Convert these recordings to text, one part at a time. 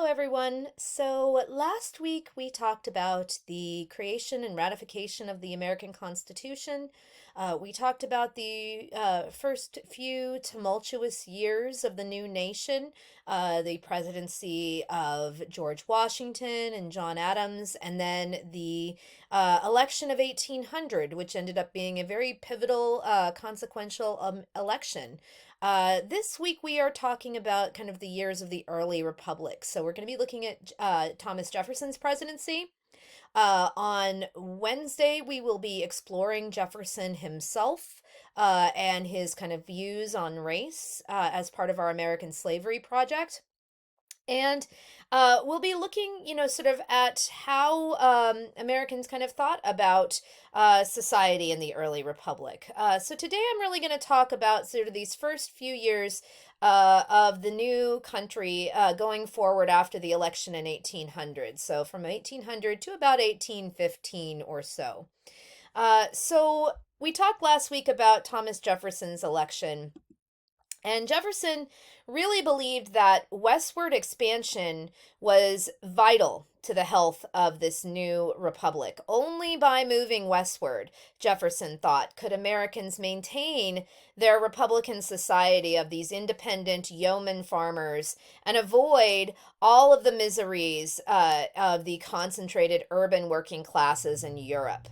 everyone. So, last week we talked about the creation and ratification of the American Constitution. We talked about the first few tumultuous years of the new nation, the presidency of George Washington and John Adams, and then the election of 1800, which ended up being a very pivotal, consequential election. This week we are talking about kind of the years of the early republic. So we're going to be looking at Thomas Jefferson's presidency. On Wednesday, we will be exploring Jefferson himself and his kind of views on race as part of our American Slavery Project. And we'll be looking, sort of at how Americans kind of thought about society in the early republic. So today I'm really going to talk about sort of these first few years of the new country going forward after the election in 1800. So from 1800 to about 1815 or so. So we talked last week about Thomas Jefferson's election. And Jefferson really believed that westward expansion was vital to the health of this new republic. Only by moving westward, Jefferson thought, could Americans maintain their republican society of these independent yeoman farmers and avoid all of the miseries of the concentrated urban working classes in Europe.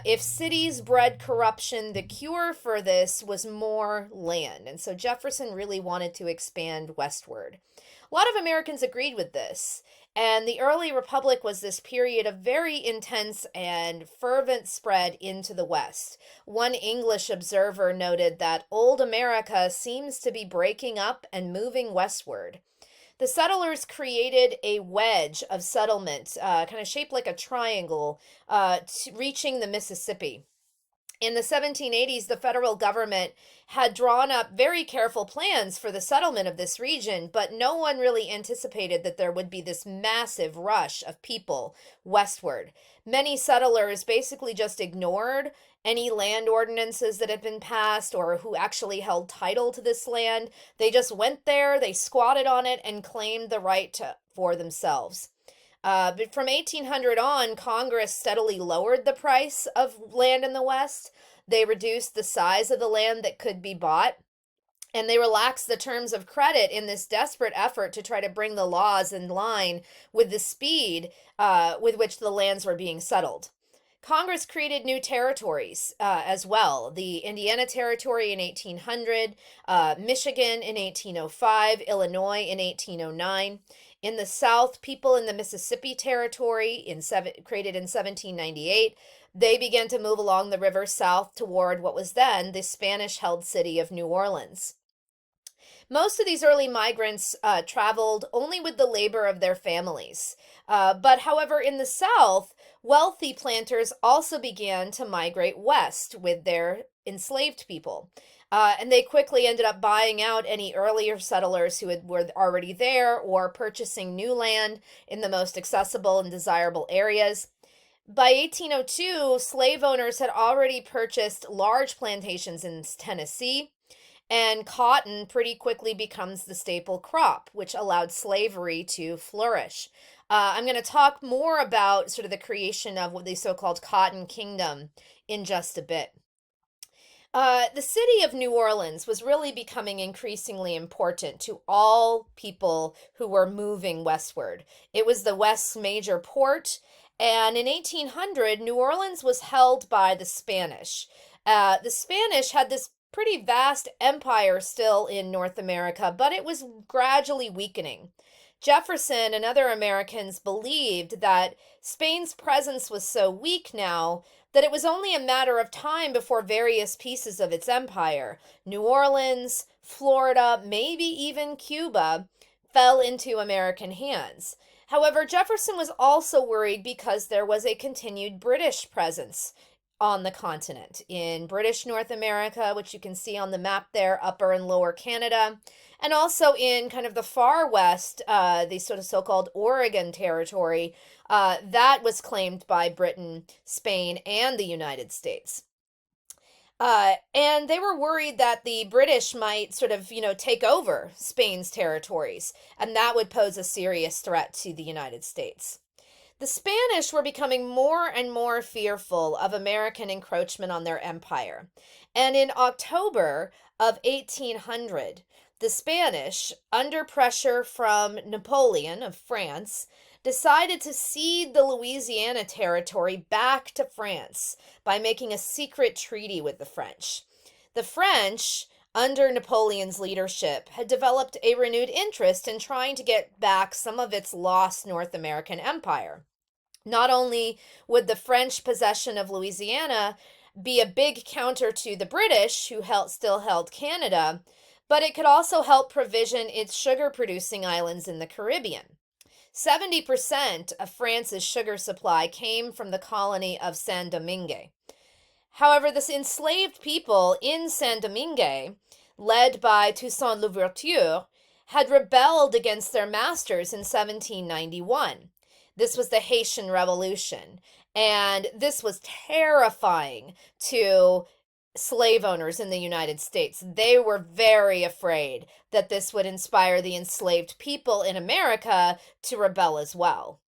If cities bred corruption, the cure for this was more land. And so Jefferson really wanted to expand westward. A lot of Americans agreed with this. And the early republic was this period of very intense and fervent spread into the West. One English observer noted that old America seems to be breaking up and moving westward. The settlers created a wedge of settlement, kind of shaped like a triangle, reaching the Mississippi. In the 1780s, the federal government had drawn up very careful plans for the settlement of this region, but no one really anticipated that there would be this massive rush of people westward. Many settlers basically just ignored any land ordinances that had been passed or who actually held title to this land. They just went there, they squatted on it, and claimed the right for themselves. But from 1800 on, Congress steadily lowered the price of land in the West. They reduced the size of the land that could be bought. And they relaxed the terms of credit in this desperate effort to try to bring the laws in line with the speed with which the lands were being settled. Congress created new territories as well. The Indiana Territory in 1800, Michigan in 1805, Illinois in 1809. In the South, people in the Mississippi Territory created in 1798, they began to move along the river south toward what was then the Spanish-held city of New Orleans. Most of these early migrants traveled only with the labor of their families. But however, in the South, wealthy planters also began to migrate west with their enslaved people. And they quickly ended up buying out any earlier settlers who were already there or purchasing new land in the most accessible and desirable areas. By 1802, slave owners had already purchased large plantations in Tennessee, and cotton pretty quickly becomes the staple crop, which allowed slavery to flourish. I'm going to talk more about sort of the creation of what the so-called Cotton Kingdom in just a bit. The city of New Orleans was really becoming increasingly important to all people who were moving westward. It was the West's major port, and in 1800, New Orleans was held by the Spanish. The Spanish had this pretty vast empire still in North America, but it was gradually weakening. Jefferson and other Americans believed that Spain's presence was so weak now that it was only a matter of time before various pieces of its empire, New Orleans, Florida, maybe even Cuba, fell into American hands. However, Jefferson was also worried because there was a continued British presence on the continent in British North America, which you can see on the map there, Upper and Lower Canada, and also in kind of the far west, the sort of so-called Oregon Territory, that was claimed by Britain, Spain, and the United States. And they were worried that the British might sort of, take over Spain's territories, and that would pose a serious threat to the United States. The Spanish were becoming more and more fearful of American encroachment on their empire. And in October of 1800, the Spanish, under pressure from Napoleon of France, decided to cede the Louisiana territory back to France by making a secret treaty with the French. The French, under Napoleon's leadership, had developed a renewed interest in trying to get back some of its lost North American empire. Not only would the French possession of Louisiana be a big counter to the British, who still held Canada, but it could also help provision its sugar-producing islands in the Caribbean. 70% of France's sugar supply came from the colony of Saint-Domingue. However, the enslaved people in Saint-Domingue, led by Toussaint Louverture, had rebelled against their masters in 1791. This was the Haitian Revolution, and this was terrifying to slave owners in the United States. They were very afraid that this would inspire the enslaved people in America to rebel as well.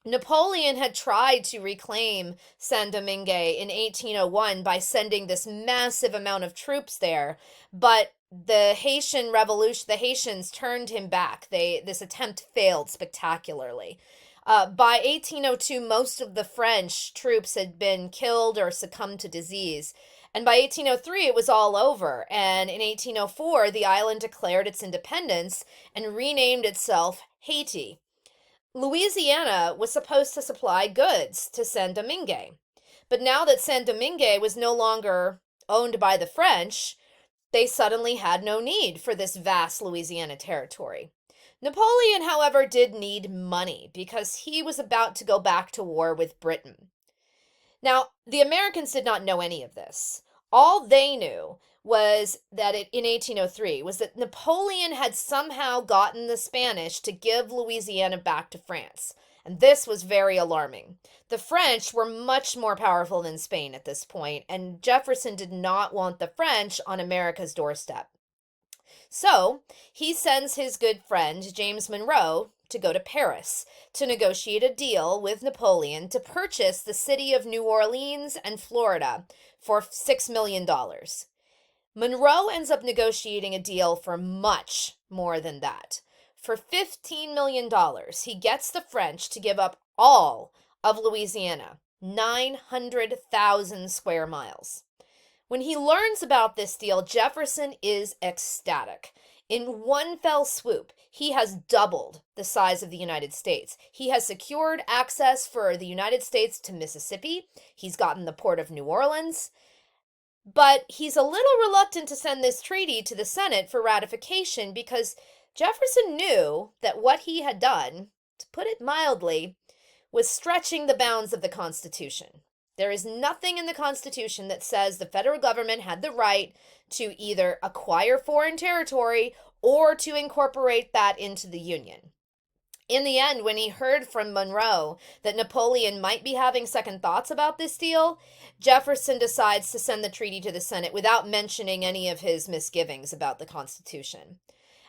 Napoleon had tried to reclaim Saint-Domingue in 1801 by sending this massive amount of troops there, but the Haitian Revolution, the Haitians turned him back. This attempt failed spectacularly. By 1802, most of the French troops had been killed or succumbed to disease. And by 1803, it was all over. And in 1804, the island declared its independence and renamed itself Haiti. Louisiana was supposed to supply goods to Saint-Domingue. But now that Saint-Domingue was no longer owned by the French, they suddenly had no need for this vast Louisiana territory. Napoleon, however, did need money because he was about to go back to war with Britain. Now, the Americans did not know any of this. All they knew was that in 1803 was that Napoleon had somehow gotten the Spanish to give Louisiana back to France. And this was very alarming. The French were much more powerful than Spain at this point, and Jefferson did not want the French on America's doorstep. So he sends his good friend, James Monroe, to go to Paris to negotiate a deal with Napoleon to purchase the city of New Orleans and Florida for $6 million. Monroe ends up negotiating a deal for much more than that. For $15 million, he gets the French to give up all of Louisiana, 900,000 square miles. When he learns about this deal, Jefferson is ecstatic. In one fell swoop, he has doubled the size of the United States. He has secured access for the United States to Mississippi. He's gotten the port of New Orleans. But he's a little reluctant to send this treaty to the Senate for ratification because Jefferson knew that what he had done, to put it mildly, was stretching the bounds of the Constitution. There is nothing in the Constitution that says the federal government had the right to either acquire foreign territory or to incorporate that into the Union. In the end, when he heard from Monroe that Napoleon might be having second thoughts about this deal, Jefferson decides to send the treaty to the Senate without mentioning any of his misgivings about the Constitution.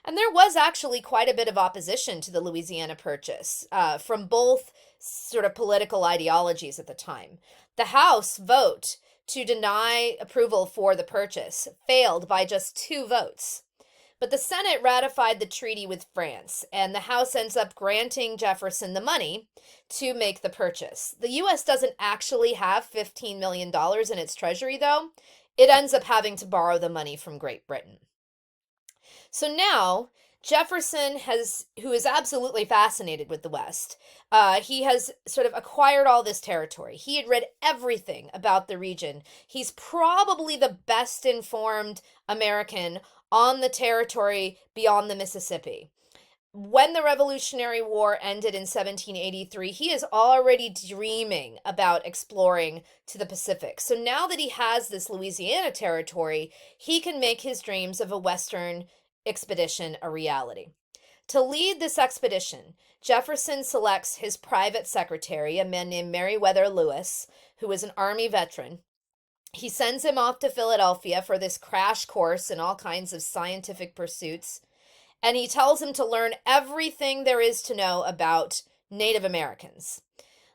And there was actually quite a bit of opposition to the Louisiana Purchase from both sort of political ideologies at the time. The House vote to deny approval for the purchase failed by just 2 votes. But the Senate ratified the treaty with France, and the House ends up granting Jefferson the money to make the purchase. The U.S. doesn't actually have $15 million in its treasury, though. It ends up having to borrow the money from Great Britain. So now Jefferson who is absolutely fascinated with the West, he has sort of acquired all this territory. He had read everything about the region. He's probably the best informed American on the territory beyond the Mississippi. When the Revolutionary War ended in 1783, he is already dreaming about exploring to the Pacific. So now that he has this Louisiana territory, he can make his dreams of a Western expedition a reality. To lead this expedition, Jefferson selects his private secretary, a man named Meriwether Lewis, who was an Army veteran. He sends him off to Philadelphia for this crash course in all kinds of scientific pursuits, and he tells him to learn everything there is to know about Native Americans.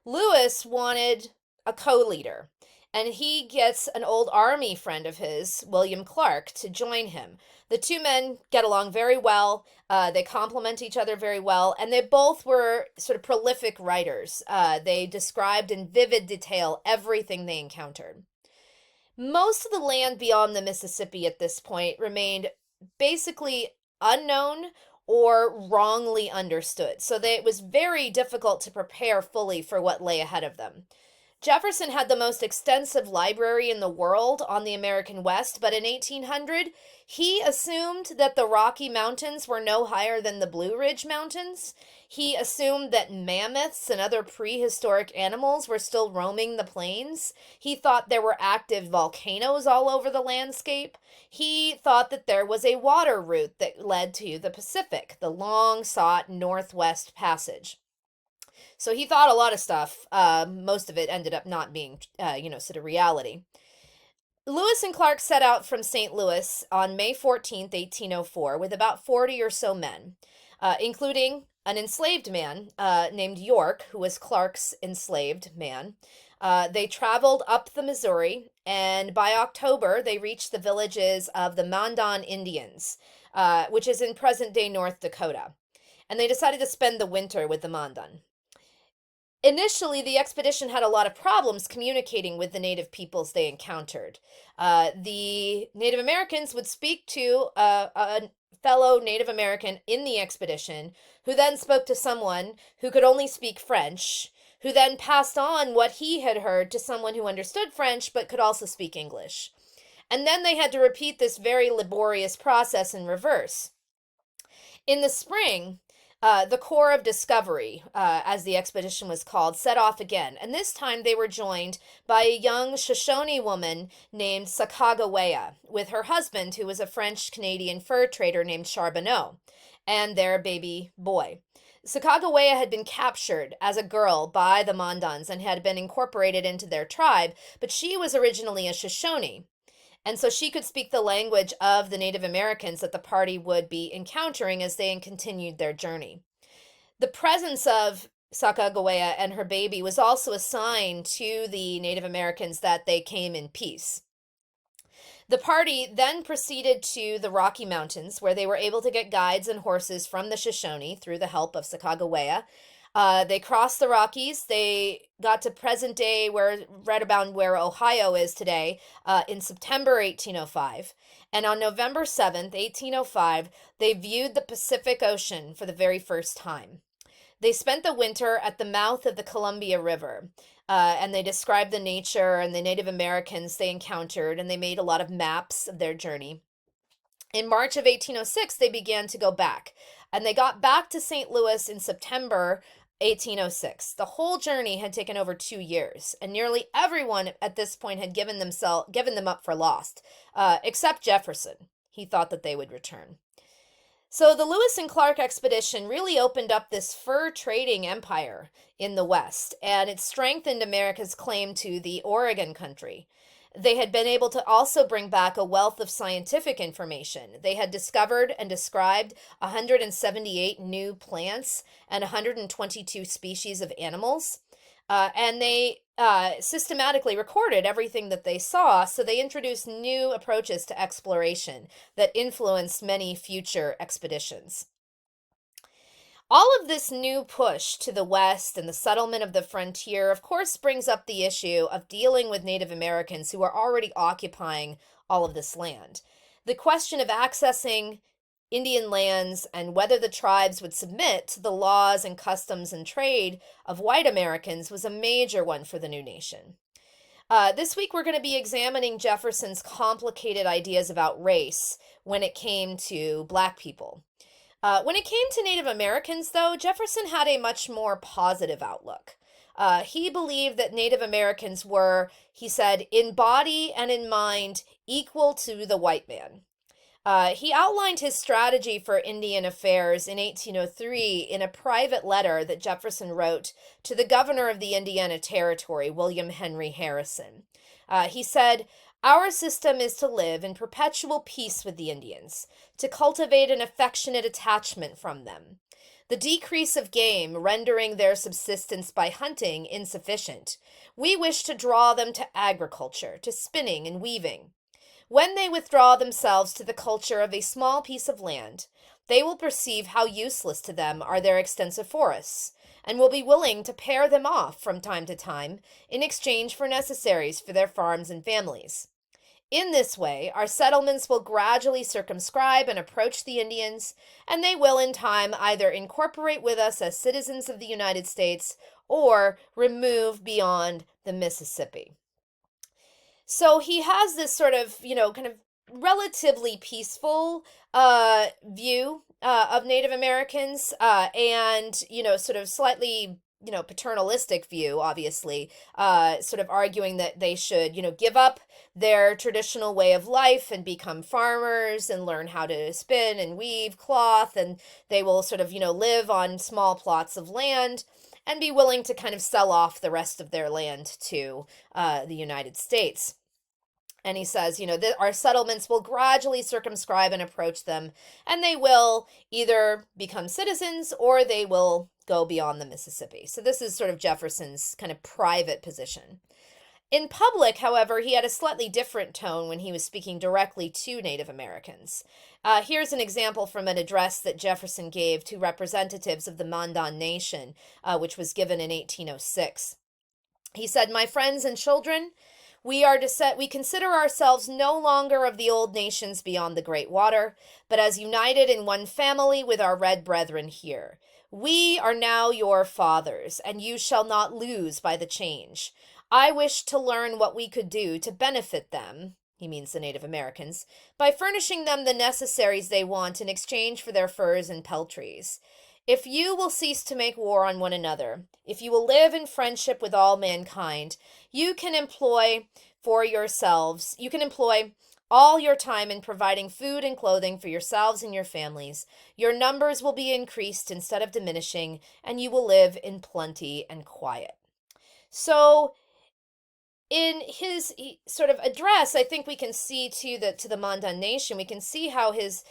Lewis wanted a co-leader, and he gets an old army friend of his, William Clark, to join him. The two men get along very well. They complement each other very well, and they both were sort of prolific writers. They described in vivid detail everything they encountered. Most of the land beyond the Mississippi at this point remained basically unknown or wrongly understood. So it was very difficult to prepare fully for what lay ahead of them. Jefferson had the most extensive library in the world on the American West, but in 1800, he assumed that the Rocky Mountains were no higher than the Blue Ridge Mountains. He assumed that mammoths and other prehistoric animals were still roaming the plains. He thought there were active volcanoes all over the landscape. He thought that there was a water route that led to the Pacific, the long sought Northwest Passage. So he thought a lot of stuff. Most of it ended up not being, sort of reality. Lewis and Clark set out from St. Louis on May 14th, 1804, with about 40 or so men, including an enslaved man named York, who was Clark's enslaved man. They traveled up the Missouri, and by October, they reached the villages of the Mandan Indians, which is in present-day North Dakota. And they decided to spend the winter with the Mandan. Initially, the expedition had a lot of problems communicating with the native peoples they encountered. The Native Americans would speak to a fellow Native American in the expedition, who then spoke to someone who could only speak French, who then passed on what he had heard to someone who understood French but could also speak English. And then they had to repeat this very laborious process in reverse. In the spring, the Corps of Discovery, as the expedition was called, set off again, and this time they were joined by a young Shoshone woman named Sacagawea, with her husband, who was a French-Canadian fur trader named Charbonneau, and their baby boy. Sacagawea had been captured as a girl by the Mandans and had been incorporated into their tribe, but she was originally a Shoshone. And so she could speak the language of the Native Americans that the party would be encountering as they continued their journey. The presence of Sacagawea and her baby was also a sign to the Native Americans that they came in peace. The party then proceeded to the Rocky Mountains, where they were able to get guides and horses from the Shoshone through the help of Sacagawea. They crossed the Rockies. They got to present day, right about where Ohio is today, in September 1805. And on November 7th, 1805, they viewed the Pacific Ocean for the very first time. They spent the winter at the mouth of the Columbia River, and they described the nature and the Native Americans they encountered, and they made a lot of maps of their journey. In March of 1806, they began to go back, and they got back to St. Louis in September 1806. The whole journey had taken over 2 years, and nearly everyone at this point had given them up for lost, except Jefferson. He thought that they would return. So the Lewis and Clark expedition really opened up this fur trading empire in the West, and it strengthened America's claim to the Oregon country. They had been able to also bring back a wealth of scientific information. They had discovered and described 178 new plants and 122 species of animals. And they systematically recorded everything that they saw, so they introduced new approaches to exploration that influenced many future expeditions. All of this new push to the west and the settlement of the frontier, of course, brings up the issue of dealing with Native Americans who are already occupying all of this land. The question of accessing Indian lands and whether the tribes would submit to the laws and customs and trade of white Americans was a major one for the new nation. This week, we're going to be examining Jefferson's complicated ideas about race when it came to Black people. When it came to Native Americans, though, Jefferson had a much more positive outlook. He believed that Native Americans were, he said, in body and in mind equal to the white man. He outlined his strategy for Indian affairs in 1803 in a private letter that Jefferson wrote to the governor of the Indiana Territory, William Henry Harrison. He said, "Our system is to live in perpetual peace with the Indians, to cultivate an affectionate attachment from them. The decrease of game rendering their subsistence by hunting insufficient, we wish to draw them to agriculture, to spinning and weaving. When they withdraw themselves to the culture of a small piece of land, they will perceive how useless to them are their extensive forests, and will be willing to pare them off from time to time in exchange for necessaries for their farms and families. In this way, our settlements will gradually circumscribe and approach the Indians, and they will in time either incorporate with us as citizens of the United States or remove beyond the Mississippi." So he has this sort of, kind of relatively peaceful view of Native Americans, and, sort of slightly, paternalistic view, obviously, sort of arguing that they should, give up their traditional way of life and become farmers and learn how to spin and weave cloth, and they will sort of, live on small plots of land and be willing to kind of sell off the rest of their land to the United States. And he says, that our settlements will gradually circumscribe and approach them, and they will either become citizens or they will go beyond the Mississippi. So this is sort of Jefferson's kind of private position. In public, however, he had a slightly different tone when he was speaking directly to Native Americans. Here's an example from an address that Jefferson gave to representatives of the Mandan Nation, which was given in 1806. He said, "My friends and children, we consider ourselves no longer of the old nations beyond the great water, but as united in one family with our red brethren here. We are now your fathers, and you shall not lose by the change. I wish to learn what we could do to benefit them," he means the Native Americans, "by furnishing them the necessaries they want in exchange for their furs and peltries. If you will cease to make war on one another, if you will live in friendship with all mankind, you can employ all your time in providing food and clothing for yourselves and your families. Your numbers will be increased instead of diminishing, and you will live in plenty and quiet." So in his sort of address, I think we can see to the Mandan Nation, we can see how his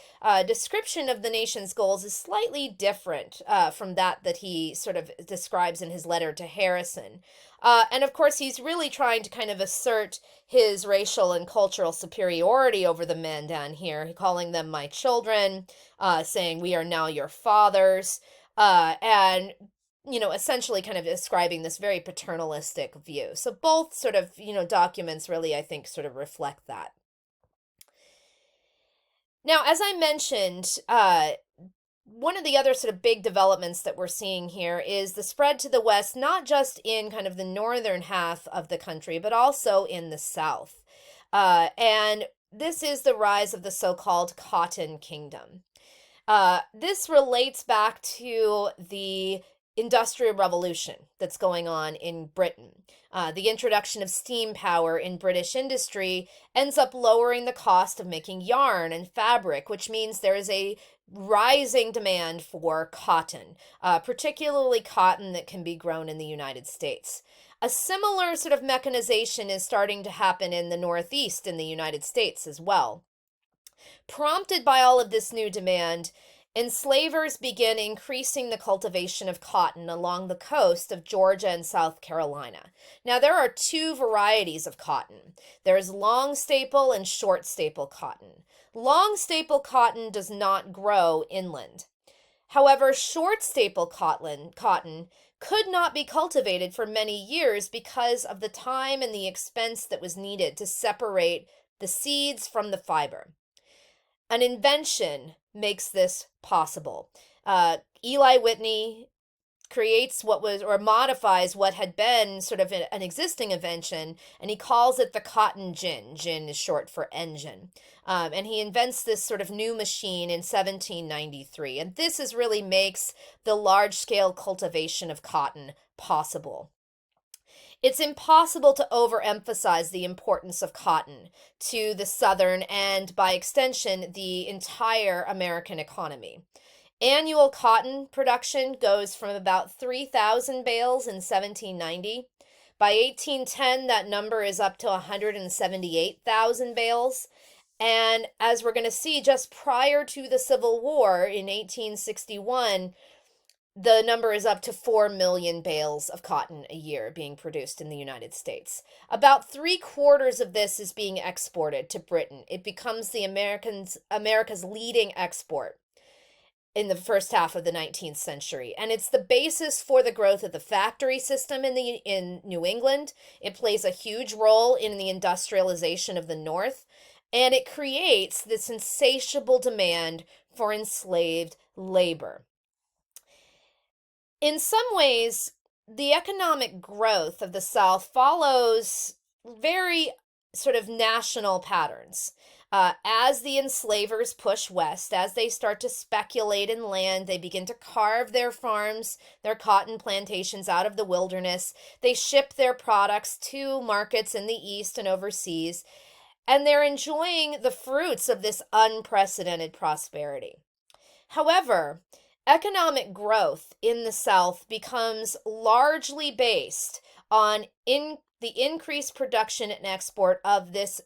description of the nation's goals is slightly different from that he sort of describes in his letter to Harrison. And of course, he's really trying to kind of assert his racial and cultural superiority over the Mandan here, calling them my children, saying we are now your fathers, and essentially kind of describing this very paternalistic view. So both sort of, documents really, I think, sort of reflect that. Now, as I mentioned, one of the other sort of big developments that we're seeing here is the spread to the west, not just in kind of the northern half of the country, but also in the south. And this is the rise of the so-called Cotton Kingdom. This relates back to the Industrial Revolution that's going on in Britain. The introduction of steam power in British industry ends up lowering the cost of making yarn and fabric, which means there is a rising demand for cotton, particularly cotton that can be grown in the United States. A similar sort of mechanization is starting to happen in the Northeast in the United States as well. Prompted by all of this new demand, enslavers begin increasing the cultivation of cotton along the coast of Georgia and South Carolina. Now, there are two varieties of cotton. There's long staple and short staple cotton. Long staple cotton does not grow inland. However, short staple cotton could not be cultivated for many years because of the time and the expense that was needed to separate the seeds from the fiber. An invention makes this possible. Eli Whitney creates modifies what had been sort of an existing invention, and he calls it the cotton gin. Gin is short for engine. And he invents this sort of new machine in 1793. And this really makes the large-scale cultivation of cotton possible. It's impossible to overemphasize the importance of cotton to the Southern and, by extension, the entire American economy. Annual cotton production goes from about 3,000 bales in 1790. By 1810, that number is up to 178,000 bales. And as we're going to see, just prior to the Civil War in 1861, the number is up to 4 million bales of cotton a year being produced in the United States. About 3/4 of this is being exported to Britain. It becomes America's leading export in the first half of the 19th century, and it's the basis for the growth of the factory system in New England. It plays a huge role in the industrialization of the North, and it creates this insatiable demand for enslaved labor. In some ways, the economic growth of the South follows very sort of national patterns. As the enslavers push west, as they start to speculate in land, they begin to carve their farms, their cotton plantations out of the wilderness. They ship their products to markets in the East and overseas, and they're enjoying the fruits of this unprecedented prosperity. However, economic growth in the South becomes largely based on the increased production and export of this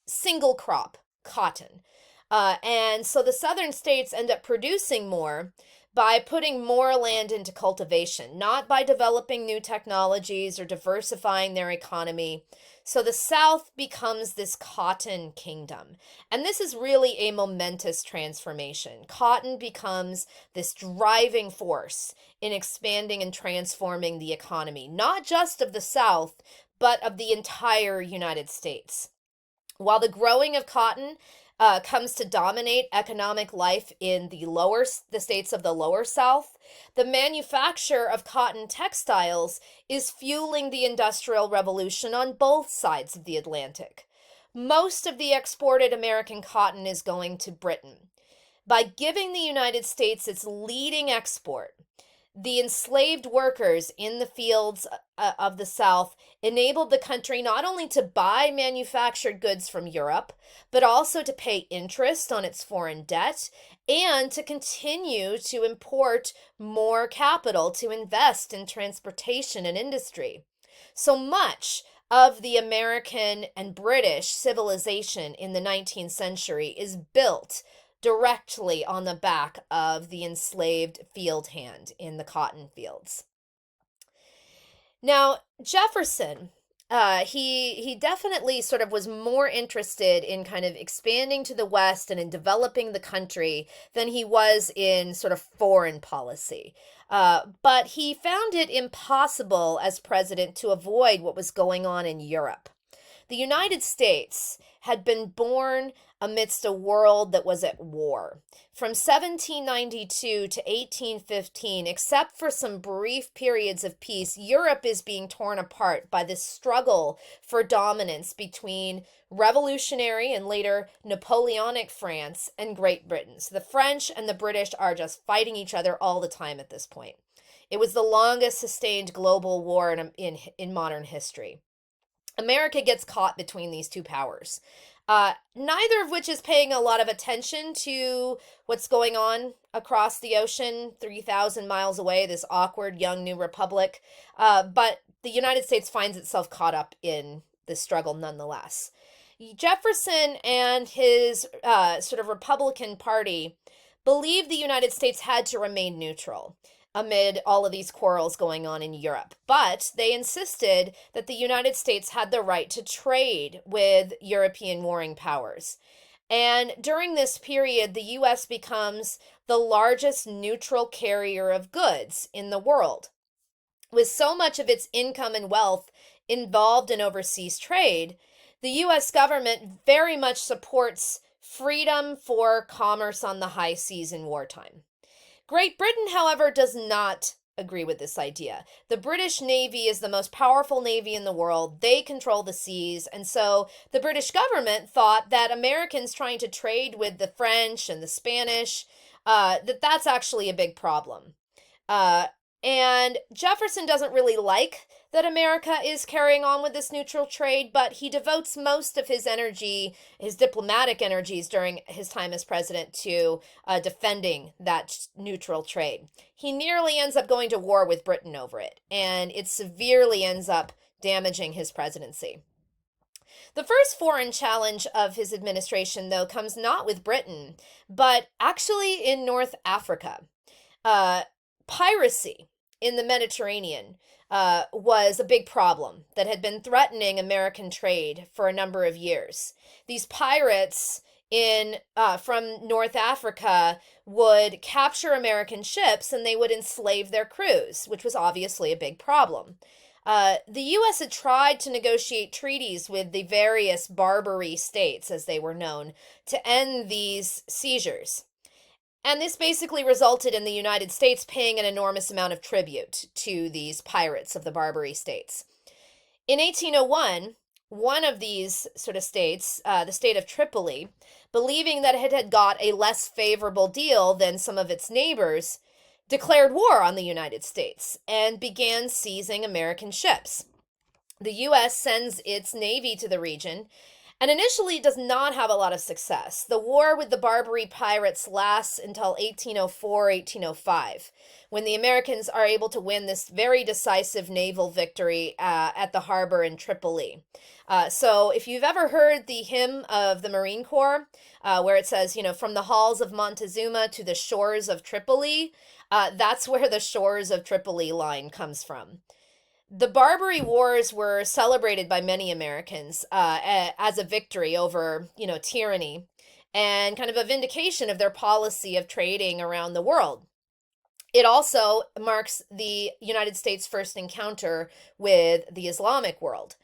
single crop, cotton. And so the southern states end up producing more by putting more land into cultivation, not by developing new technologies or diversifying their economy. So the South becomes this cotton kingdom. And this is really a momentous transformation. Cotton becomes this driving force in expanding and transforming the economy, not just of the South, but of the entire United States. While the growing of cotton comes to dominate economic life in the states of the lower South, the manufacture of cotton textiles is fueling the Industrial Revolution on both sides of the Atlantic. Most of the exported American cotton is going to Britain. By giving the United States its leading export, the enslaved workers in the fields of the South enabled the country not only to buy manufactured goods from Europe, but also to pay interest on its foreign debt and to continue to import more capital to invest in transportation and industry. So much of the American and British civilization in the 19th century is built directly on the back of the enslaved field hand in the cotton fields. Now, Jefferson, he definitely sort of was more interested in kind of expanding to the West and in developing the country than he was in sort of foreign policy. But he found it impossible as president to avoid what was going on in Europe. The United States had been born amidst a world that was at war. From 1792 to 1815, except for some brief periods of peace, Europe is being torn apart by this struggle for dominance between revolutionary and later Napoleonic France and Great Britain. So the French and the British are just fighting each other all the time at this point. It was the longest sustained global war in modern history. America gets caught between these two powers, neither of which is paying a lot of attention to what's going on across the ocean, 3,000 miles away, this awkward young new republic. But the United States finds itself caught up in this struggle nonetheless. Jefferson and his sort of Republican Party believed the United States had to remain neutral amid all of these quarrels going on in Europe. But they insisted that the United States had the right to trade with European warring powers. And during this period, the U.S. becomes the largest neutral carrier of goods in the world. With so much of its income and wealth involved in overseas trade, the U.S. government very much supports freedom for commerce on the high seas in wartime. Great Britain, however, does not agree with this idea. The British Navy is the most powerful navy in the world. They control the seas. And so the British government thought that Americans trying to trade with the French and the Spanish, that's actually a big problem. And Jefferson doesn't really like that America is carrying on with this neutral trade, but he devotes most of his energy, his diplomatic energies during his time as president, to defending that neutral trade. He nearly ends up going to war with Britain over it, and it severely ends up damaging his presidency. The first foreign challenge of his administration, though, comes not with Britain, but actually in North Africa. Uh, Piracy in the Mediterranean was a big problem that had been threatening American trade for a number of years. These pirates in from North Africa would capture American ships and they would enslave their crews, which was obviously a big problem. The U.S. had tried to negotiate treaties with the various Barbary states, as they were known, to end these seizures. And this basically resulted in the United States paying an enormous amount of tribute to these pirates of the Barbary states. In 1801, one of these sort of states, the state of Tripoli, believing that it had got a less favorable deal than some of its neighbors, declared war on the United States and began seizing American ships. The U.S. sends its navy to the region and initially does not have a lot of success. The war with the Barbary pirates lasts until 1804, 1805, when the Americans are able to win this very decisive naval victory at the harbor in Tripoli. So if you've ever heard the hymn of the Marine Corps, where it says, from the halls of Montezuma to the shores of Tripoli, that's where the shores of Tripoli line comes from. The Barbary Wars were celebrated by many Americans as a victory over, tyranny and kind of a vindication of their policy of trading around the world. It also marks the United States' first encounter with the Islamic world.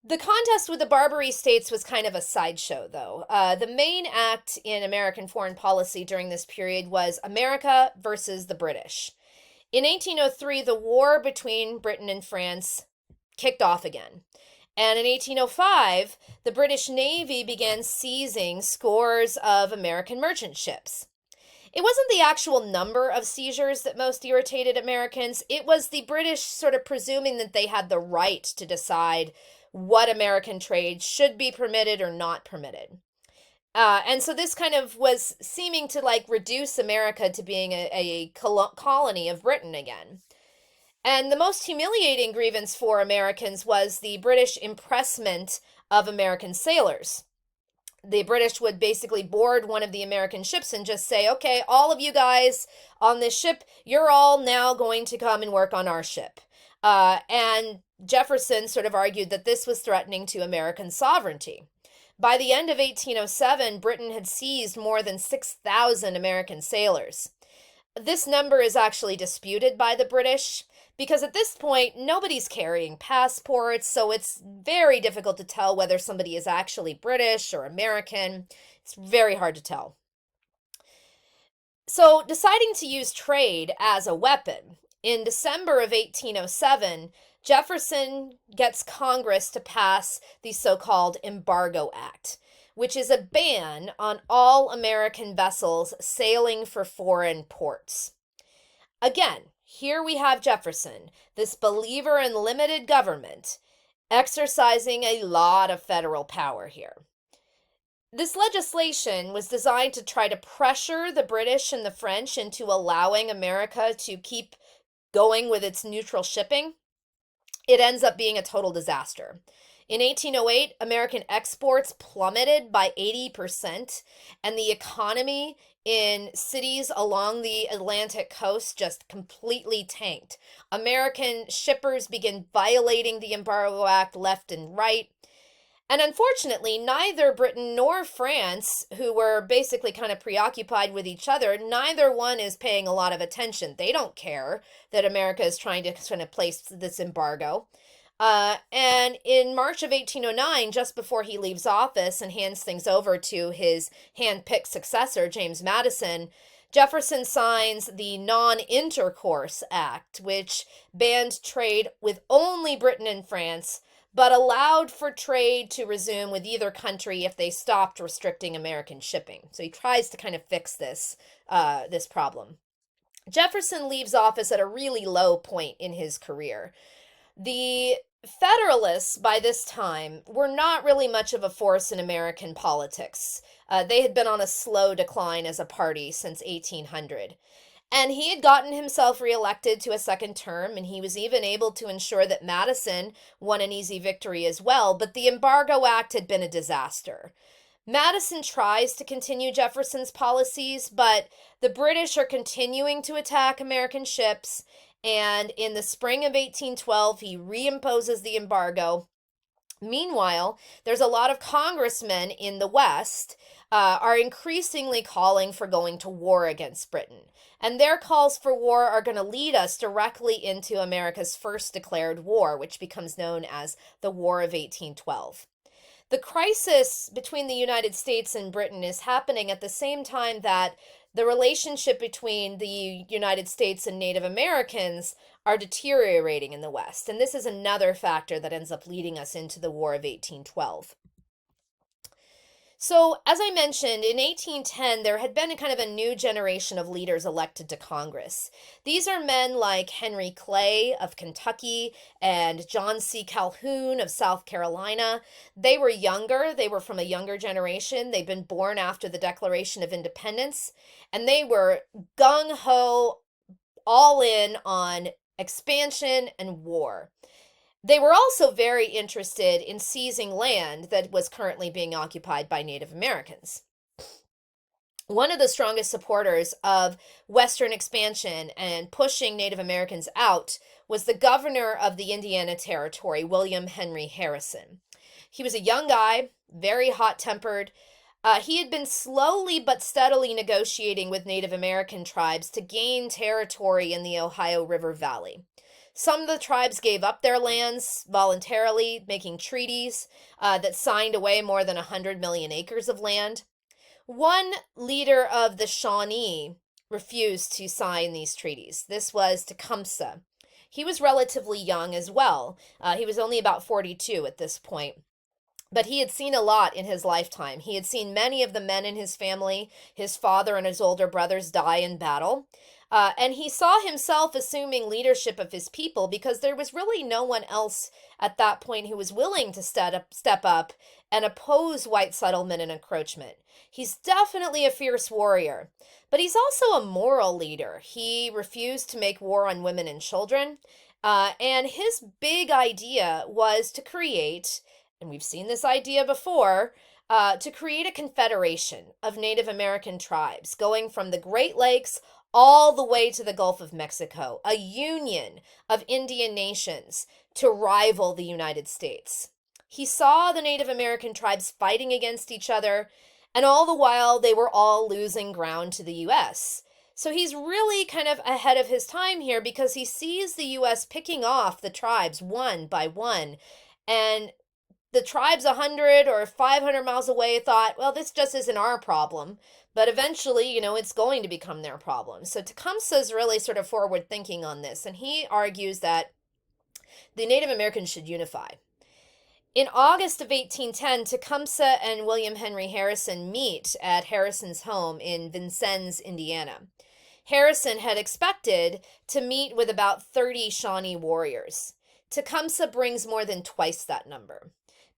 The contest with the Barbary states was kind of a sideshow, though. The main act in American foreign policy during this period was America versus the British. In 1803, the war between Britain and France kicked off again. And in 1805, the British Navy began seizing scores of American merchant ships. It wasn't the actual number of seizures that most irritated Americans. It was the British sort of presuming that they had the right to decide what American trade should be permitted or not permitted. And so this kind of was seeming to reduce America to being a colony of Britain again. And the most humiliating grievance for Americans was the British impressment of American sailors. The British would basically board one of the American ships and just say, okay, all of you guys on this ship, you're all now going to come and work on our ship. And Jefferson sort of argued that this was threatening to American sovereignty. By the end of 1807, Britain had seized more than 6,000 American sailors. This number is actually disputed by the British because at this point, nobody's carrying passports, so it's very difficult to tell whether somebody is actually British or American. It's very hard to tell. So, deciding to use trade as a weapon, in December of 1807, Jefferson gets Congress to pass the so-called Embargo Act, which is a ban on all American vessels sailing for foreign ports. Again, here we have Jefferson, this believer in limited government, exercising a lot of federal power here. This legislation was designed to try to pressure the British and the French into allowing America to keep going with its neutral shipping. It ends up being a total disaster. In 1808, American exports plummeted by 80%, and the economy in cities along the Atlantic coast just completely tanked. American shippers began violating the Embargo Act left and right. And unfortunately, neither Britain nor France, who were basically kind of preoccupied with each other, neither one is paying a lot of attention. They don't care that America is trying to kind of place this embargo. And in March of 1809, just before he leaves office and hands things over to his hand-picked successor, James Madison, Jefferson signs the Non-Intercourse Act, which banned trade with only Britain and France, but allowed for trade to resume with either country if they stopped restricting American shipping. So he tries to kind of fix this problem. Jefferson leaves office at a really low point in his career. The Federalists, by this time, were not really much of a force in American politics. They had been on a slow decline as a party since 1800. And he had gotten himself reelected to a second term, and he was even able to ensure that Madison won an easy victory as well. But the Embargo Act had been a disaster. Madison tries to continue Jefferson's policies, but the British are continuing to attack American ships, and in the spring of 1812, he reimposes the embargo. Meanwhile, there's a lot of congressmen in the West are increasingly calling for going to war against Britain. And their calls for war are going to lead us directly into America's first declared war, which becomes known as the War of 1812. The crisis between the United States and Britain is happening at the same time that the relationship between the United States and Native Americans are deteriorating in the West. And this is another factor that ends up leading us into the War of 1812. So, as I mentioned, in 1810, there had been a kind of a new generation of leaders elected to Congress. These are men like Henry Clay of Kentucky and John C. Calhoun of South Carolina. They were younger, they were from a younger generation. They'd been born after the Declaration of Independence, and they were gung ho, all in on expansion and war. They were also very interested in seizing land that was currently being occupied by Native Americans. One of the strongest supporters of Western expansion and pushing Native Americans out was the governor of the Indiana Territory, William Henry Harrison. He was a young guy, very hot-tempered. He had been slowly but steadily negotiating with Native American tribes to gain territory in the Ohio River Valley. Some of the tribes gave up their lands voluntarily, making treaties that signed away more than 100 million acres of land. One leader of the Shawnee refused to sign these treaties. This was Tecumseh. He was relatively young as well. He was only about 42 at this point. But he had seen a lot in his lifetime. He had seen many of the men in his family, his father and his older brothers, die in battle. And he saw himself assuming leadership of his people because there was really no one else at that point who was willing to step up and oppose white settlement and encroachment. He's definitely a fierce warrior, but he's also a moral leader. He refused to make war on women and children. And his big idea was to create, and we've seen this idea before, to create a confederation of Native American tribes going from the Great Lakes all the way to the Gulf of Mexico, a union of Indian nations to rival the United States. He saw the Native American tribes fighting against each other, and all the while they were all losing ground to the U.S. So he's really kind of ahead of his time here because he sees the U.S. picking off the tribes one by one, and the tribes 100 or 500 miles away thought, well, this just isn't our problem. But eventually, it's going to become their problem. So Tecumseh is really sort of forward thinking on this, and he argues that the Native Americans should unify. In August of 1810, Tecumseh and William Henry Harrison meet at Harrison's home in Vincennes, Indiana. Harrison had expected to meet with about 30 Shawnee warriors. Tecumseh brings more than twice that number.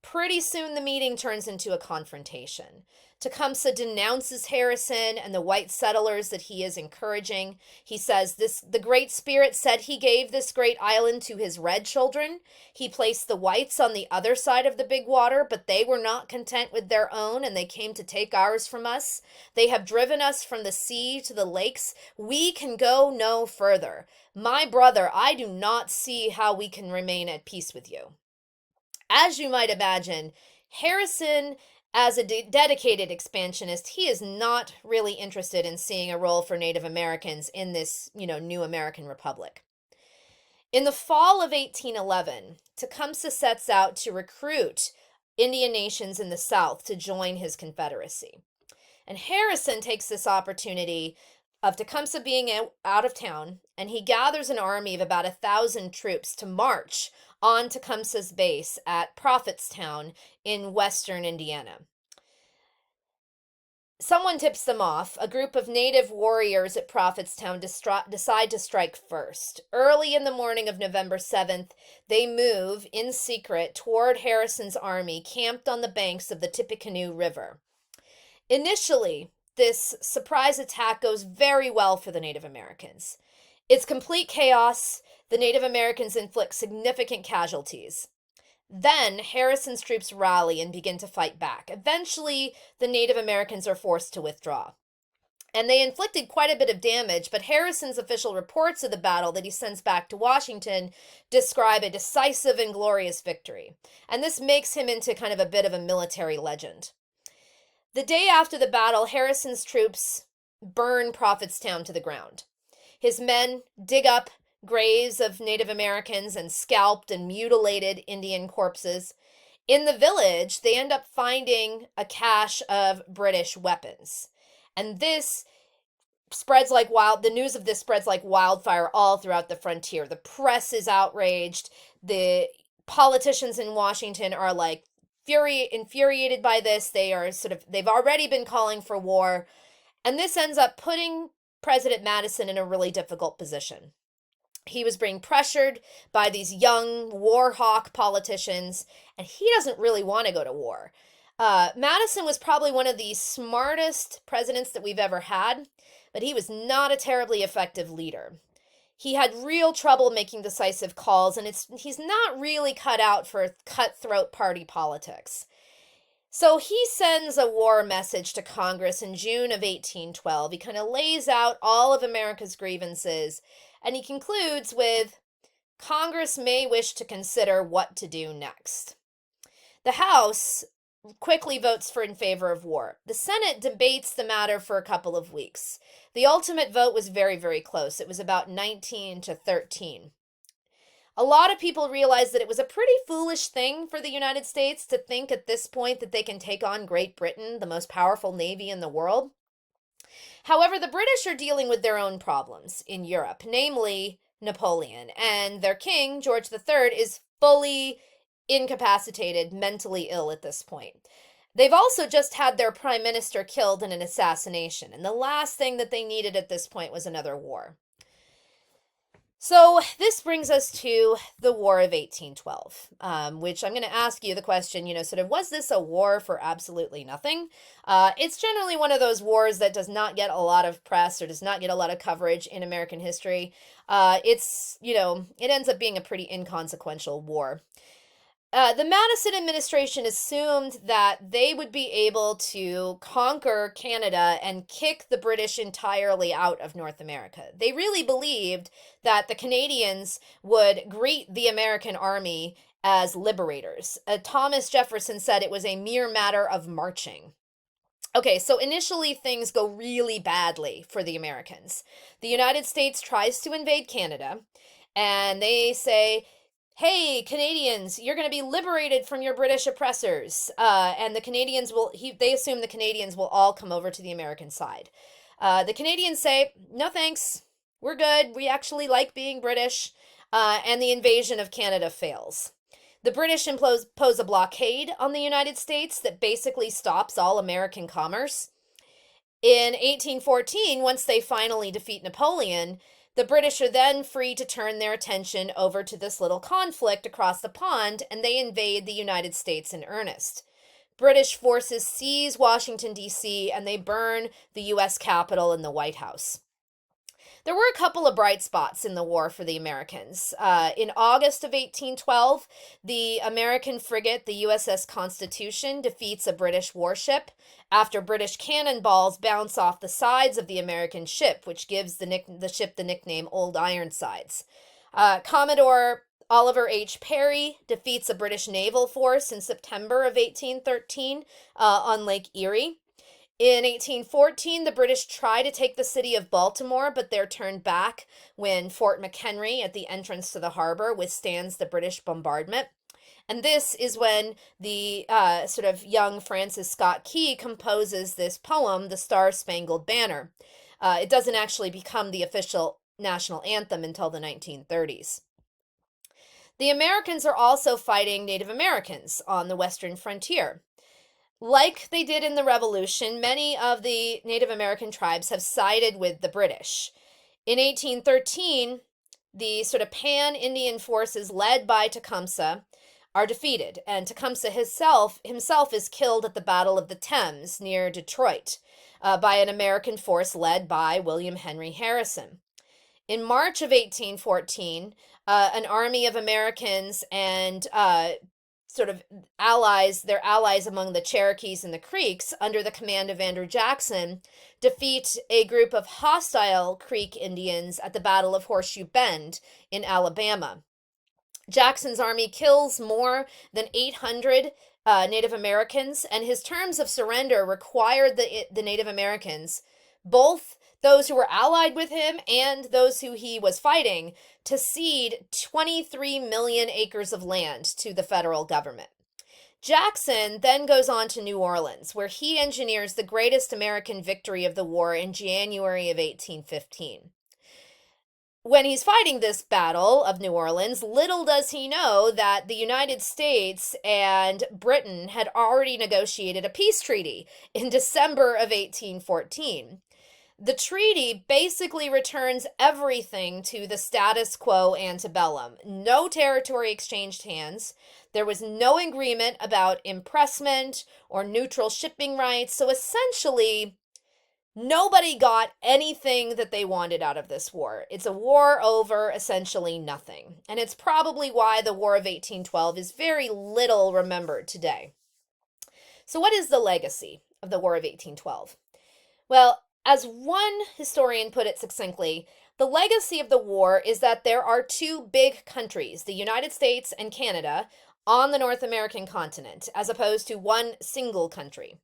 Pretty soon the meeting turns into a confrontation. Tecumseh denounces Harrison and the white settlers that he is encouraging. He says the Great Spirit said he gave this great island to his red children. He placed the whites on the other side of the big water, but they were not content with their own, and they came to take ours from us. They have driven us from the sea to the lakes. We can go no further. My brother, I do not see how we can remain at peace with you. As you might imagine, Harrison, as a dedicated expansionist, he is not really interested in seeing a role for Native Americans in this, new American Republic. In the fall of 1811, Tecumseh sets out to recruit Indian nations in the South to join his confederacy. And Harrison takes this opportunity of Tecumseh being out of town, and he gathers an army of about 1,000 troops to march on Tecumseh's base at Prophetstown in western Indiana. Someone tips them off. A group of native warriors at Prophetstown decide to strike first. Early in the morning of November 7th, they move in secret toward Harrison's army camped on the banks of the Tippecanoe River. Initially, this surprise attack goes very well for the Native Americans. It's complete chaos. The Native Americans inflict significant casualties. Then Harrison's troops rally and begin to fight back. Eventually, the Native Americans are forced to withdraw. And they inflicted quite a bit of damage, but Harrison's official reports of the battle that he sends back to Washington describe a decisive and glorious victory. And this makes him into kind of a bit of a military legend. The day after the battle, Harrison's troops burn Prophetstown to the ground. His men dig up graves of Native Americans and scalped and mutilated Indian corpses. In the village, they end up finding a cache of British weapons. And this spreads like wild, the news of this spreads like wildfire all throughout the frontier. The press is outraged. The politicians in Washington are like infuriated by this. They've already been calling for war. And this ends up putting President Madison in a really difficult position. He was being pressured by these young war hawk politicians, and he doesn't really want to go to war. Madison was probably one of the smartest presidents that we've ever had, but he was not a terribly effective leader. He had real trouble making decisive calls, and he's not really cut out for cutthroat party politics. So he sends a war message to Congress in June of 1812. He kind of lays out all of America's grievances, and he concludes with, Congress may wish to consider what to do next. The House quickly votes in favor of war. The Senate debates the matter for a couple of weeks. The ultimate vote was very, very close. It was about 19-13. A lot of people realized that it was a pretty foolish thing for the United States to think at this point that they can take on Great Britain, the most powerful navy in the world. However, the British are dealing with their own problems in Europe, namely Napoleon, and their king, George III, is fully incapacitated, mentally ill at this point. They've also just had their prime minister killed in an assassination, and the last thing that they needed at this point was another war. So this brings us to the War of 1812, which I'm going to ask you the question, was this a war for absolutely nothing? It's generally one of those wars that does not get a lot of press or does not get a lot of coverage in American history. It ends up being a pretty inconsequential war. The Madison administration assumed that they would be able to conquer Canada and kick the British entirely out of North America. They really believed that the Canadians would greet the American army as liberators. Thomas Jefferson said it was a mere matter of marching. Okay, so initially things go really badly for the Americans. The United States tries to invade Canada, and they say, hey, Canadians, you're going to be liberated from your British oppressors. And the Canadians they assume the Canadians will all come over to the American side. The Canadians say, no thanks, we're good. We actually like being British. And the invasion of Canada fails. The British impose a blockade on the United States that basically stops all American commerce. In 1814, once they finally defeat Napoleon, the British are then free to turn their attention over to this little conflict across the pond, and they invade the United States in earnest. British forces seize Washington, D.C., and they burn the U.S. Capitol and the White House. There were a couple of bright spots in the war for the Americans. In August of 1812, the American frigate, the USS Constitution, defeats a British warship after British cannonballs bounce off the sides of the American ship, which gives the ship the nickname Old Ironsides. Commodore Oliver H. Perry defeats a British naval force in September of 1813 on Lake Erie. In 1814, the British try to take the city of Baltimore, but they're turned back when Fort McHenry at the entrance to the harbor withstands the British bombardment. And this is when the sort of young Francis Scott Key composes this poem, The Star-Spangled Banner. It doesn't actually become the official national anthem until the 1930s. The Americans are also fighting Native Americans on the western frontier. Like they did in the Revolution, many of the Native American tribes have sided with the British. In 1813, the sort of pan-Indian forces led by Tecumseh are defeated, and Tecumseh himself is killed at the Battle of the Thames near Detroit by an American force led by William Henry Harrison. In March of 1814, an army of Americans and sort of their allies among the Cherokees and the Creeks, under the command of Andrew Jackson, defeat a group of hostile Creek Indians at the Battle of Horseshoe Bend in Alabama. Jackson's army kills more than 800 Native Americans, and his terms of surrender required the Native Americans, both those who were allied with him and those who he was fighting, to cede 23 million acres of land to the federal government. Jackson then goes on to New Orleans, where he engineers the greatest American victory of the war in January of 1815. When he's fighting this battle of New Orleans, little does he know that the United States and Britain had already negotiated a peace treaty in December of 1814. The treaty basically returns everything to the status quo antebellum. No territory exchanged hands. There was no agreement about impressment or neutral shipping rights. So essentially, nobody got anything that they wanted out of this war. It's a war over essentially nothing. And it's probably why the War of 1812 is very little remembered today. So what is the legacy of the War of 1812? Well, as one historian put it succinctly, the legacy of the war is that there are two big countries, the United States and Canada, on the North American continent, as opposed to one single country.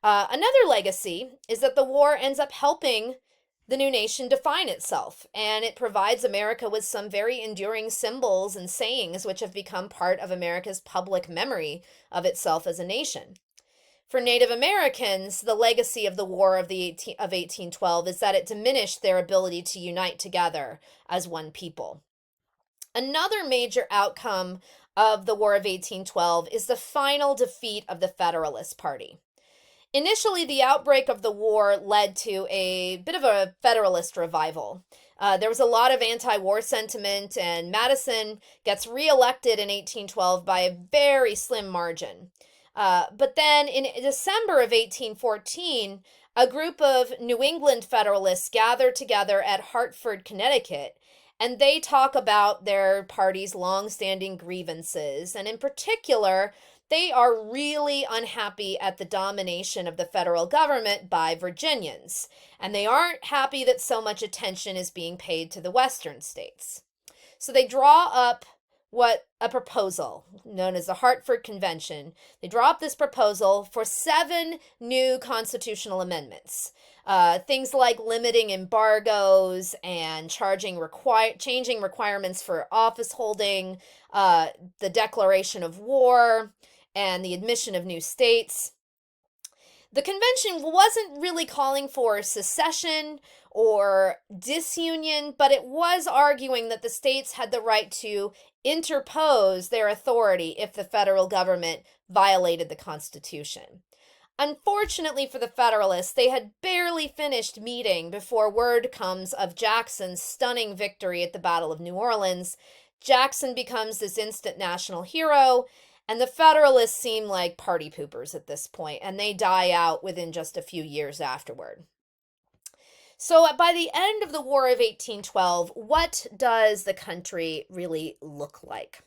Another legacy is that the war ends up helping the new nation define itself, and it provides America with some very enduring symbols and sayings which have become part of America's public memory of itself as a nation. For Native Americans, the legacy of the War of 1812 is that it diminished their ability to unite together as one people. Another major outcome of the War of 1812 is the final defeat of the Federalist Party. Initially, the outbreak of the war led to a bit of a Federalist revival. There was a lot of anti-war sentiment, and Madison gets reelected in 1812 by a very slim margin. But then in December of 1814, a group of New England Federalists gather together at Hartford, Connecticut, and they talk about their party's long-standing grievances. And in particular, they are really unhappy at the domination of the federal government by Virginians. And they aren't happy that so much attention is being paid to the Western states. So they draw up a proposal known as the Hartford Convention. They draw up this proposal for 7 new constitutional amendments. Things like limiting embargoes and changing requirements for office holding, the declaration of war, and the admission of new states. The convention wasn't really calling for secession or disunion, but it was arguing that the states had the right to interpose their authority if the federal government violated the Constitution. Unfortunately for the Federalists, they had barely finished meeting before word comes of Jackson's stunning victory at the Battle of New Orleans. Jackson becomes this instant national hero, and the Federalists seem like party poopers at this point, and they die out within just a few years afterward. So by the end of the War of 1812, what does the country really look like?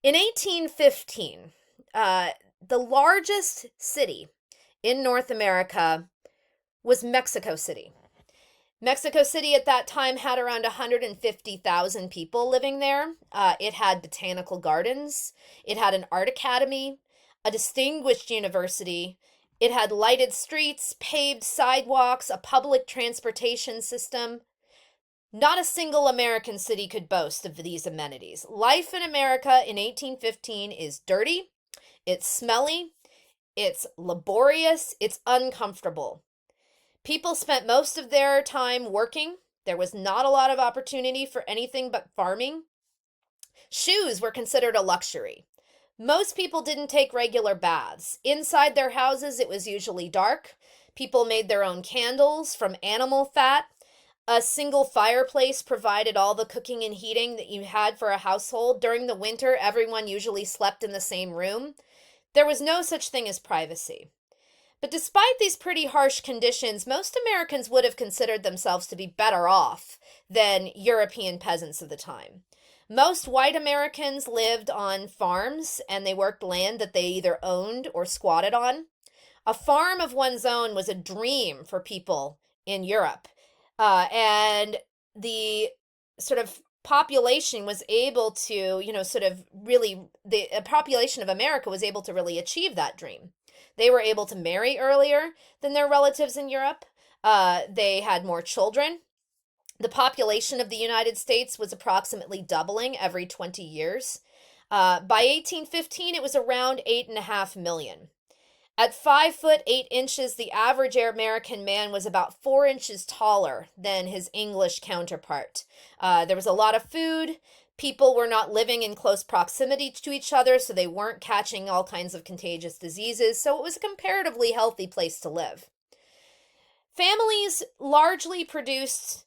In 1815, the largest city in North America was Mexico City. Mexico City at that time had around 150,000 people living there. It had botanical gardens. It had an art academy, a distinguished university. It had lighted streets, paved sidewalks, a public transportation system. Not a single American city could boast of these amenities. Life in America in 1815 is dirty, it's smelly, it's laborious, it's uncomfortable. People spent most of their time working. There was not a lot of opportunity for anything but farming. Shoes were considered a luxury. Most people didn't take regular baths. Inside their houses, it was usually dark. People made their own candles from animal fat. A single fireplace provided all the cooking and heating that you had for a household. During the winter, everyone usually slept in the same room. There was no such thing as privacy. But despite these pretty harsh conditions, most Americans would have considered themselves to be better off than European peasants of the time. Most white Americans lived on farms and they worked land that they either owned or squatted on. A farm of one's own was a dream for people in Europe. And the sort of population was able to, sort of really, the population of America was able to really achieve that dream. They were able to marry earlier than their relatives in Europe. They had more children. The population of the United States was approximately doubling every 20 years. By 1815, it was around 8.5 million. At 5 foot 8 inches, the average American man was about 4 inches taller than his English counterpart. There was a lot of food. People were not living in close proximity to each other, so they weren't catching all kinds of contagious diseases. So it was a comparatively healthy place to live. Families largely produced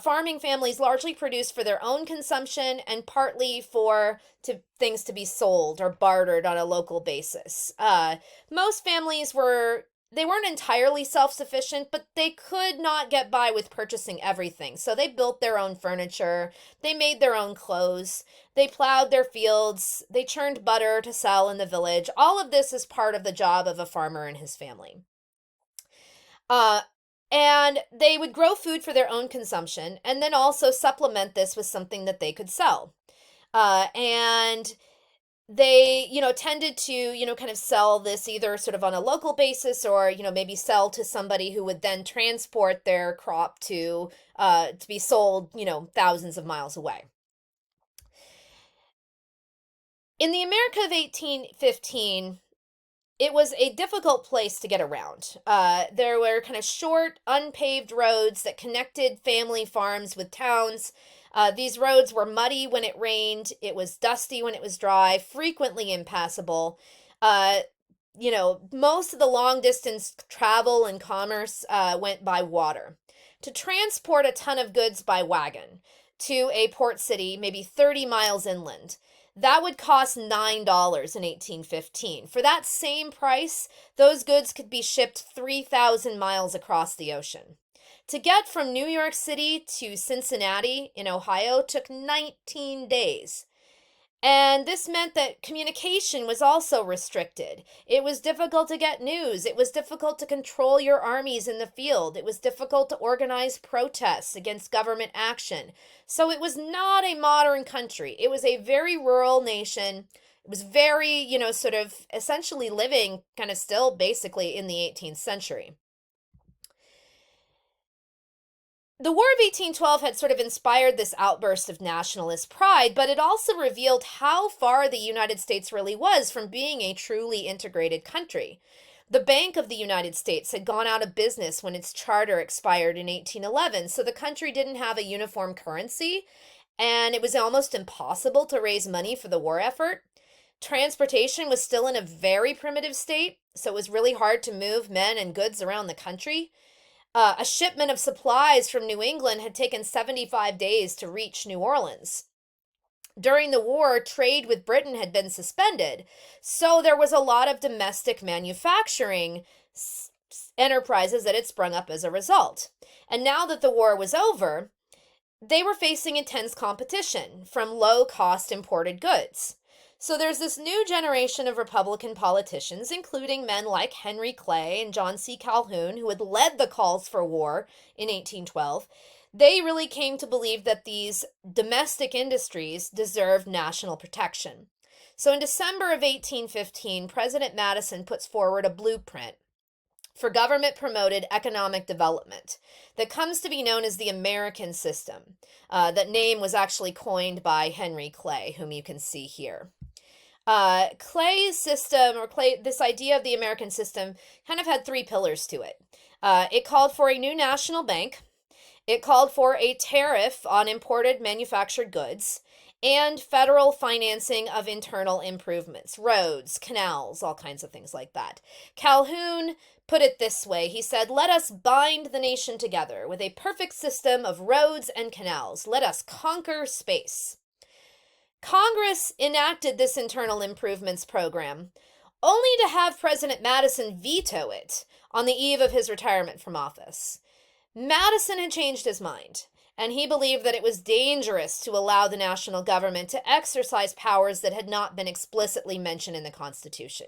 farming families largely produced for their own consumption and partly for things to be sold or bartered on a local basis. Most families they weren't entirely self-sufficient, but they could not get by with purchasing everything. So they built their own furniture, they made their own clothes, they plowed their fields, they churned butter to sell in the village. All of this is part of the job of a farmer and his family. And they would grow food for their own consumption and then also supplement this with something that they could sell. And they, tended to, kind of sell this either sort of on a local basis or, maybe sell to somebody who would then transport their crop to be sold, thousands of miles away. In the America of 1815, it was a difficult place to get around. There were kind of short, unpaved roads that connected family farms with towns. These roads were muddy when it rained. It was dusty when it was dry, frequently impassable. Most of the long distance travel and commerce went by water. To transport a ton of goods by wagon to a port city, maybe 30 miles inland, that would cost $9 in 1815. For that same price, those goods could be shipped 3,000 miles across the ocean. To get from New York City to Cincinnati in Ohio took 19 days. And this meant that communication was also restricted. It was difficult to get news. It was difficult to control your armies in the field. It was difficult to organize protests against government action. So it was not a modern country. It was a very rural nation. It was very, sort of essentially living kind of still basically in the 18th century. The War of 1812 had sort of inspired this outburst of nationalist pride, but it also revealed how far the United States really was from being a truly integrated country. The Bank of the United States had gone out of business when its charter expired in 1811, so the country didn't have a uniform currency, and it was almost impossible to raise money for the war effort. Transportation was still in a very primitive state, so it was really hard to move men and goods around the country. A shipment of supplies from New England had taken 75 days to reach New Orleans. During the war, trade with Britain had been suspended, so there was a lot of domestic manufacturing enterprises that had sprung up as a result. And now that the war was over, they were facing intense competition from low-cost imported goods. So there's this new generation of Republican politicians, including men like Henry Clay and John C. Calhoun, who had led the calls for war in 1812. They really came to believe that these domestic industries deserved national protection. So in December of 1815, President Madison puts forward a blueprint for government-promoted economic development that comes to be known as the American System. That name was actually coined by Henry Clay, whom you can see here. Clay's system, this idea of the American system, kind of had three pillars to it. It called for a new national bank. It called for a tariff on imported manufactured goods. and federal financing of internal improvements, roads, canals, all kinds of things like that. Calhoun put it this way. He said, "Let us bind the nation together with a perfect system of roads and canals. Let us conquer space." Congress enacted this internal improvements program only to have President Madison veto it on the eve of his retirement from office. Madison had changed his mind, and he believed that it was dangerous to allow the national government to exercise powers that had not been explicitly mentioned in the Constitution.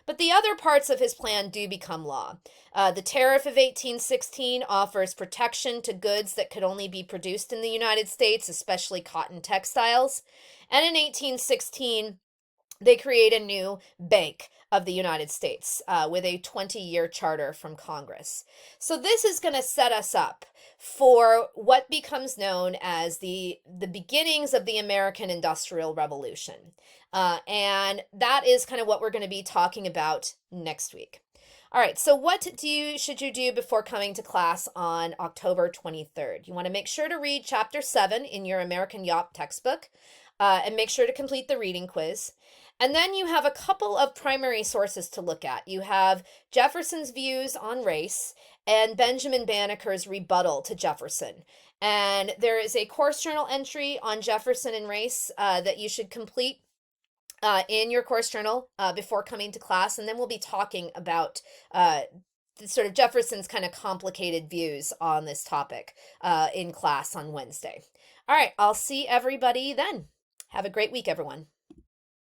But the other parts of his plan do become law. The Tariff of 1816 offers protection to goods that could only be produced in the United States, especially cotton textiles. And in 1816, they create a new Bank of the United States with a 20-year charter from Congress. So this is going to set us up for what becomes known as the beginnings of the American Industrial Revolution. And that is kind of what we're going to be talking about next week. All right, so what should you do before coming to class on October 23rd? You want to make sure to read Chapter 7 in your American Yawp textbook and make sure to complete the reading quiz. And then you have a couple of primary sources to look at. You have Jefferson's views on race and Benjamin Banneker's rebuttal to Jefferson. And there is a course journal entry on Jefferson and race that you should complete in your course journal before coming to class. And then we'll be talking about sort of Jefferson's kind of complicated views on this topic in class on Wednesday. All right, I'll see everybody then. Have a great week, everyone.